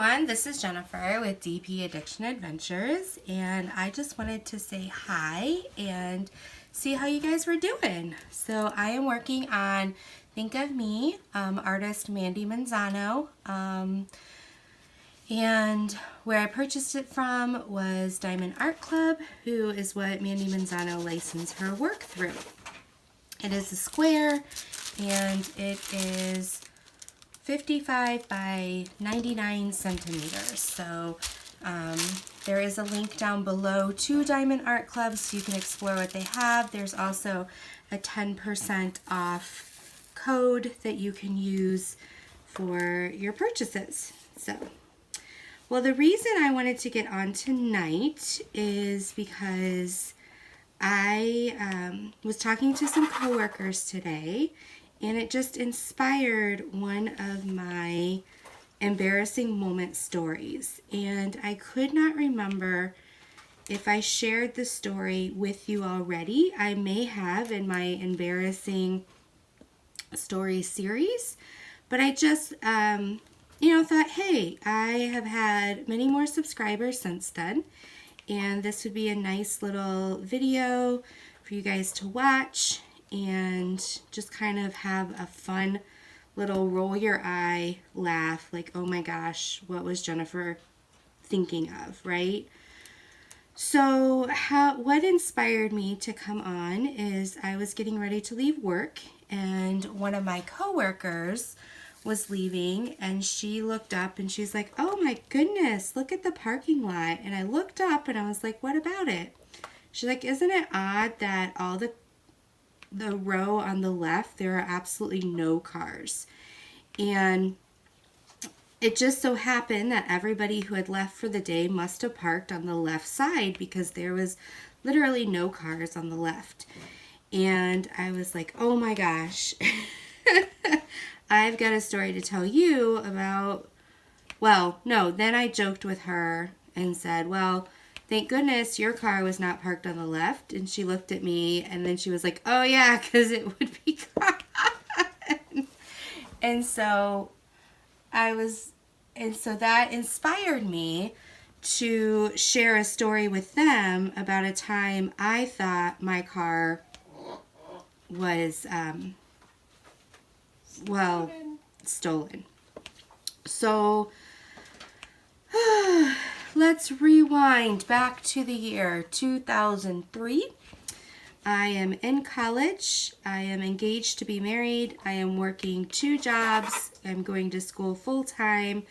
everyone, this is Jennifer with DP Addiction Adventures, and I just wanted to say hi and see how you guys were doing. So I am working on Think of Me, artist Mandy Manzano, and where I purchased it from was Diamond Art Club, who is what Mandy Manzano licensed her work through. It is a square, and it is 55 by 99 centimeters. So there is a link down below to Diamond Art Club so you can explore what they have. There's also a 10% off code that you can use for your purchases. So, well, the reason I wanted to get on tonight is because I was talking to some coworkers today, and it just inspired one of my embarrassing moment stories. And I could not remember if I shared the story with you already. I may have in my embarrassing story series, but I just, thought, hey, I have had many more subscribers since then, and this would be a nice little video for you guys to watch and just kind of have a fun little roll your eye laugh, like, oh my gosh, what was Jennifer thinking of, right? So what inspired me to come on is I was getting ready to leave work, and one of my coworkers was leaving, and she looked up and she's like, oh my goodness, look at the parking lot. And I looked up and I was like, what about it? She's like, isn't it odd that all the row on the left, there are absolutely no cars? And it just so happened that everybody who had left for the day must have parked on the left side because there was literally no cars on the left. And I was like, oh my gosh, I've got a story to tell you about, then I joked with her and said, well, thank goodness your car was not parked on the left. And she looked at me and then she was like, oh yeah, because it would be gone. And so that inspired me to share a story with them about a time I thought my car was, stolen. So, let's rewind back to the year 2003. I am in college. I am engaged to be married. I am working 2 jobs. I'm going to school full time.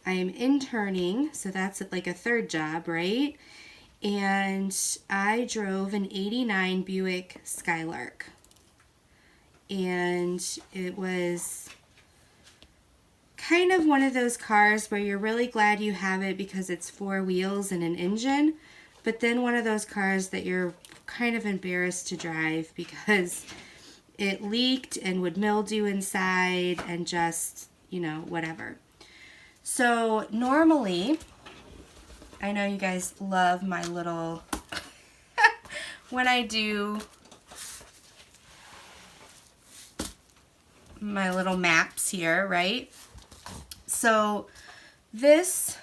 I am interning, so that's like a 3rd job, right? And I drove an 89 Buick Skylark. And it was kind of one of those cars where you're really glad you have it because it's 4 wheels and an engine, but then one of those cars that you're kind of embarrassed to drive because it leaked and would mildew inside and just, whatever. So normally, I know you guys love my little, when I do my little maps here, right? So this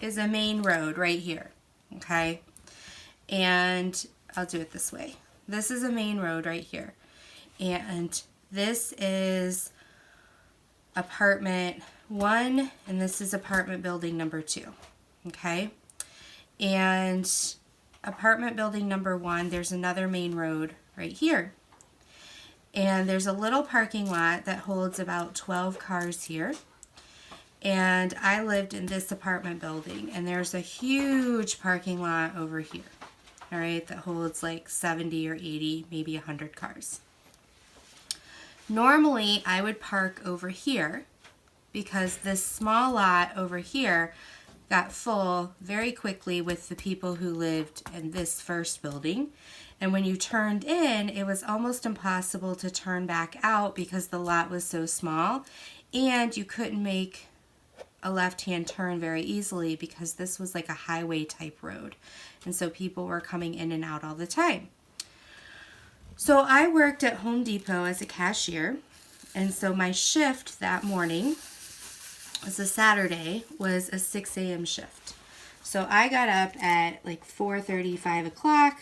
is a main road right here, okay? And I'll do it this way. This is a main road right here. And this is apartment 1, and this is apartment building number 2, okay? And apartment building number 1, there's another main road right here. And there's a little parking lot that holds about 12 cars here. And I lived in this apartment building, and there's a huge parking lot over here, all right, that holds like 70 or 80, maybe 100 cars. Normally, I would park over here because this small lot over here got full very quickly with the people who lived in this first building. And when you turned in, it was almost impossible to turn back out because the lot was so small, and you couldn't make a left-hand turn very easily because this was like a highway type road. And so people were coming in and out all the time. So I worked at Home Depot as a cashier, and so my shift that morning was a Saturday, was a 6 a.m. shift. So I got up at like 4:30, 5 o'clock,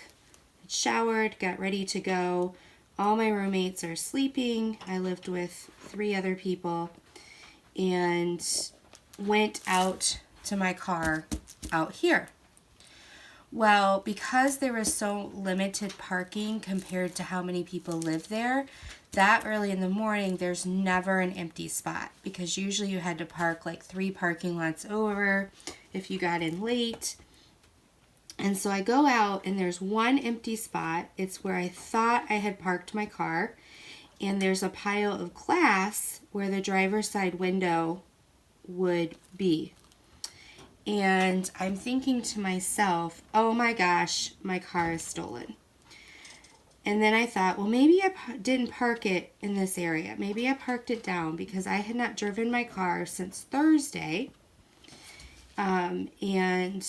showered, got ready to go. All my roommates are sleeping. I lived with 3 other people and went out to my car out here. Well, because there was so limited parking compared to how many people live there, that early in the morning, there's never an empty spot because usually you had to park like 3 parking lots over if you got in late. And so I go out and there's one empty spot. It's where I thought I had parked my car. And there's a pile of glass where the driver's side window would be. And I'm thinking to myself, oh my gosh, my car is stolen. And then I thought, well, maybe I didn't park it in this area. Maybe I parked it down because I had not driven my car since Thursday. And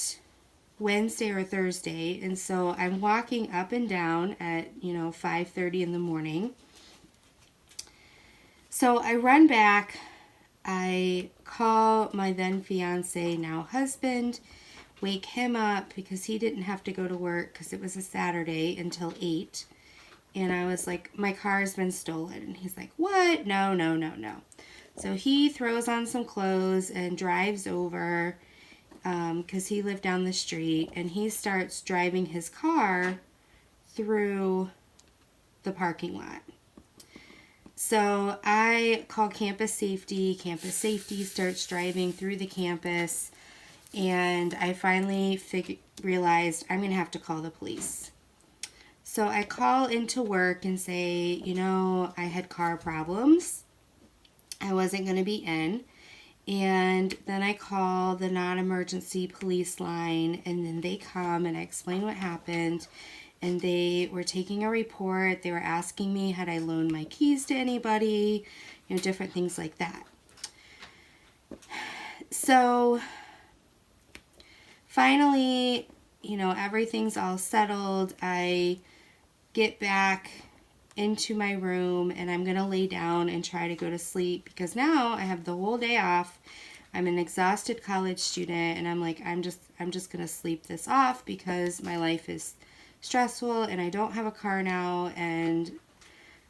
Wednesday or Thursday. And so I'm walking up and down at, 5:30 in the morning. So I run back. I call my then fiance, now husband, wake him up because he didn't have to go to work because it was a Saturday until 8. And I was like, my car's been stolen. And he's like, what? No. So he throws on some clothes and drives over because he lived down the street. And he starts driving his car through the parking lot. So I call campus safety. Campus safety starts driving through the campus. And I finally realized I'm going to have to call the police. So I call into work and say, I had car problems. I wasn't going to be in. And then I call the non-emergency police line, and then they come and I explain what happened. And they were taking a report. They were asking me, had I loaned my keys to anybody? Different things like that. So finally, everything's all settled. I get back into my room and I'm going to lay down and try to go to sleep because now I have the whole day off. I'm an exhausted college student and I'm like, I'm just going to sleep this off because my life is stressful and I don't have a car now and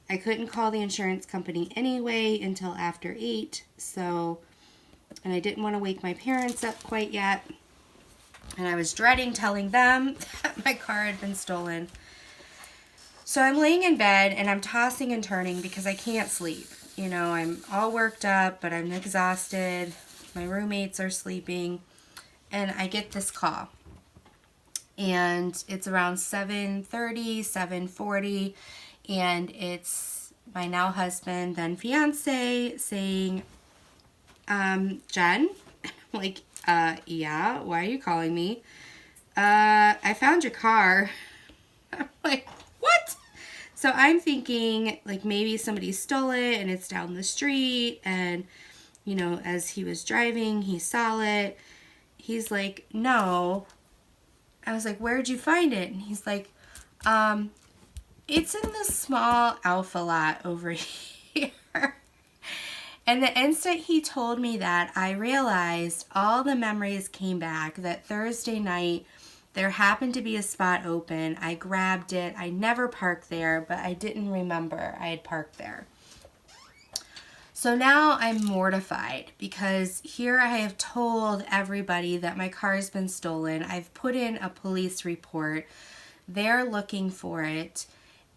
I couldn't call the insurance company anyway until after 8. So, and I didn't want to wake my parents up quite yet. And I was dreading telling them that my car had been stolen. So I'm laying in bed and I'm tossing and turning because I can't sleep. I'm all worked up, but I'm exhausted. My roommates are sleeping. And I get this call. And it's around 7:30, 7:40. And it's my now husband, then fiance, saying, Jen? Like, yeah, why are you calling me? I found your car. I'm like, what? So I'm thinking like maybe somebody stole it and it's down the street and, as he was driving, he saw it. He's like, no. I was like, where'd you find it? And he's like, it's in the small Alpha lot over here. And the instant he told me that, I realized all the memories came back. That Thursday night, there happened to be a spot open. I grabbed it. I never parked there, but I didn't remember I had parked there. So now I'm mortified because here I have told everybody that my car has been stolen. I've put in a police report. They're looking for it.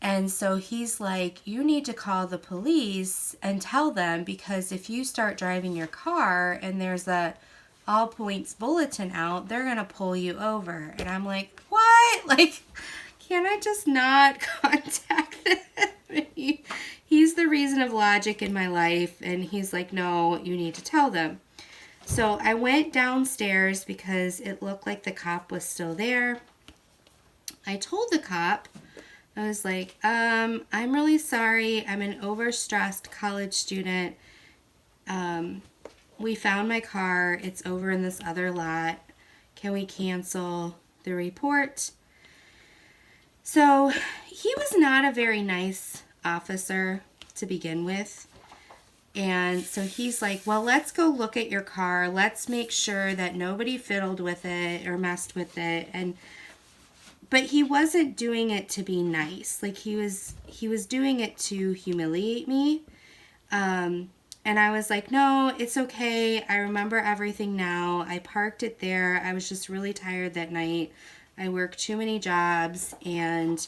And so he's like, you need to call the police and tell them because if you start driving your car and there's a all points bulletin out, they're going to pull you over. And I'm like, what? Like, can I just not contact them? He's the reason of logic in my life. And he's like, no, you need to tell them. So I went downstairs because it looked like the cop was still there. I told the cop, I was like, I'm really sorry. I'm an overstressed college student. We found my car. It's over in this other lot. Can we cancel the report? So he was not a very nice officer to begin with. And so he's like, well, let's go look at your car. Let's make sure that nobody fiddled with it or messed with it. But he wasn't doing it to be nice. Like he was doing it to humiliate me. And I was like, no, it's okay. I remember everything now. I parked it there. I was just really tired that night. I worked too many jobs and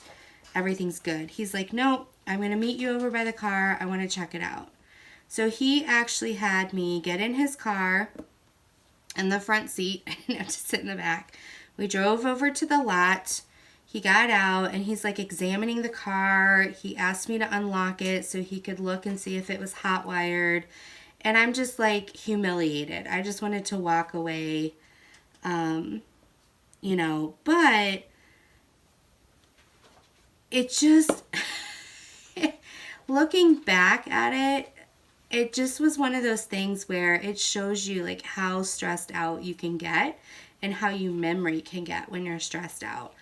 everything's good. He's like, no, I'm going to meet you over by the car. I want to check it out. So he actually had me get in his car in the front seat. I didn't have to sit in the back. We drove over to the lot. He got out and he's like examining the car. He asked me to unlock it so he could look and see if it was hot wired. And I'm just like humiliated. I just wanted to walk away, you know, but it just, looking back at it, it just was one of those things where it shows you like how stressed out you can get and how you memory can get when you're stressed out.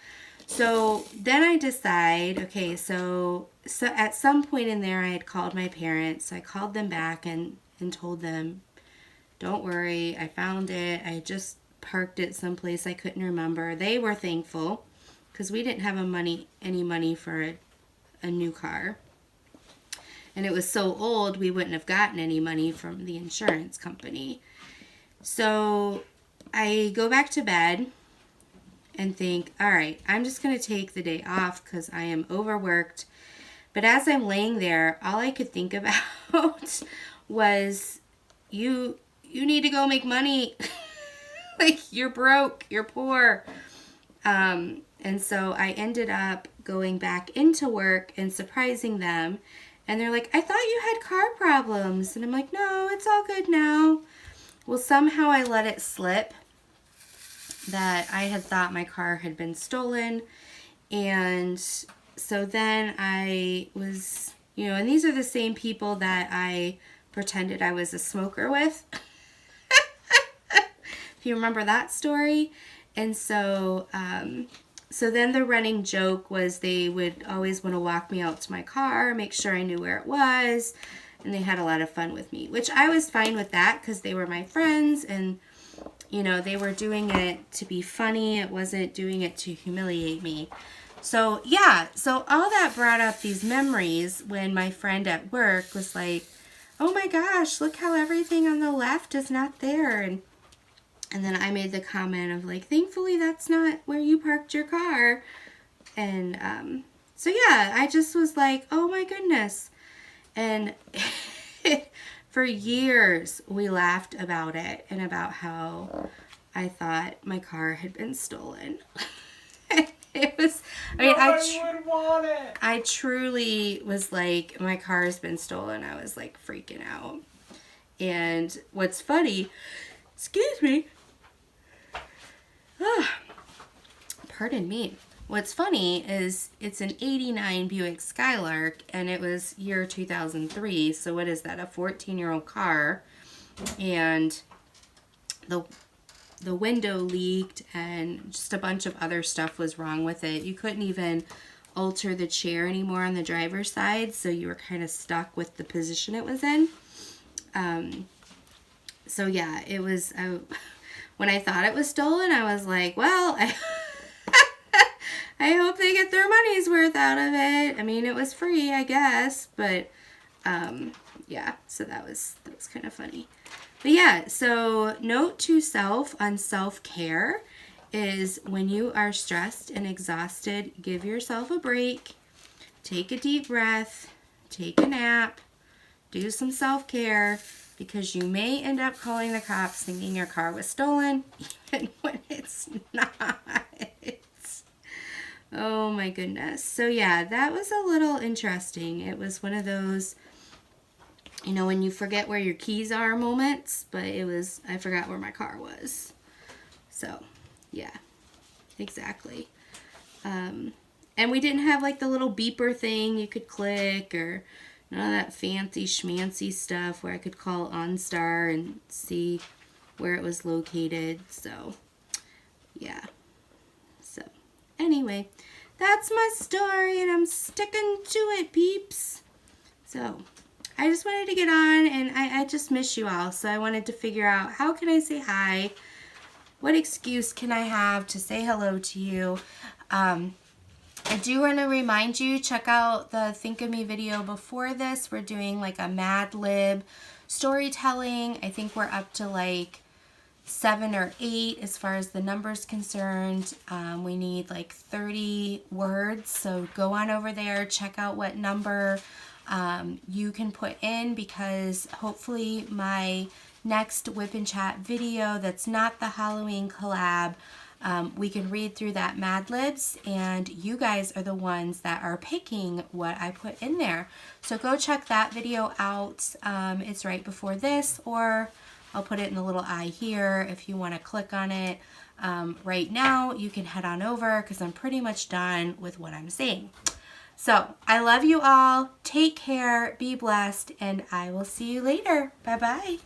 So then I decide, okay, so at some point in there I had called my parents. So I called them back and told them, don't worry, I found it. I just parked it someplace I couldn't remember. They were thankful because we didn't have any money for a new car. And it was so old, we wouldn't have gotten any money from the insurance company. So I go back to bed and think, all right, I'm just going to take the day off because I am overworked. But as I'm laying there, all I could think about was, you need to go make money. Like, you're broke, you're poor. And so I ended up going back into work and surprising them. And they're like, I thought you had car problems. And I'm like, no, it's all good now. Well, somehow I let it slip that I had thought my car had been stolen. And so then I was, you know, and these are the same people that I pretended I was a smoker with. If you remember that story. And so, so then the running joke was they would always want to walk me out to my car, make sure I knew where it was, and they had a lot of fun with me, which I was fine with that because they were my friends and, you know, they were doing it to be funny. It wasn't doing it to humiliate me. So, yeah, so all that brought up these memories when my friend at work was like, oh my gosh, look how everything on the left is not there. And then I made the comment of like, thankfully that's not where you parked your car. And so yeah, I just was like, oh my goodness. And for years we laughed about it and about how I thought my car had been stolen. It was, I mean, Nobody would want it. I truly was like, my car has been stolen. I was like freaking out. And what's funny, excuse me, pardon me. What's funny is it's an 89 Buick Skylark and it was year 2003. So what is that? A 14-year-old car. And the window leaked and just a bunch of other stuff was wrong with it. You couldn't even alter the chair anymore on the driver's side. So you were kind of stuck with the position it was in. So yeah, it was, when I thought it was stolen, I was like, well, I hope they get their money's worth out of it. I mean, it was free, I guess, but yeah, so that was kind of funny. But yeah, so note to self on self-care is when you are stressed and exhausted, give yourself a break, take a deep breath, take a nap, do some self-care, because you may end up calling the cops thinking your car was stolen, even when it's not. Oh my goodness. So yeah, that was a little interesting. It was one of those, you know, when you forget where your keys are moments, but it was, I forgot where my car was. So yeah, exactly. And we didn't have like the little beeper thing you could click or none of that fancy schmancy stuff where I could call OnStar and see where it was located. So yeah. So anyway, that's my story and I'm sticking to it, peeps. So I just wanted to get on, and I just miss you all. So I wanted to figure out, how can I say hi? What excuse can I have to say hello to you? I do want to remind you, check out the Think of Me video before this. We're doing like a Mad Lib storytelling. I think we're up to like 7 or 8 as far as the numbers concerned. We need like 30 words, so go on over there, check out what number you can put in, because hopefully my next Whip and Chat video that's not the Halloween collab, we can read through that Mad Libs, and you guys are the ones that are picking what I put in there. So go check that video out. It's right before this, or I'll put it in the little eye here if you want to click on it. Right now, you can head on over because I'm pretty much done with what I'm saying. So I love you all. Take care, be blessed, and I will see you later. Bye-bye.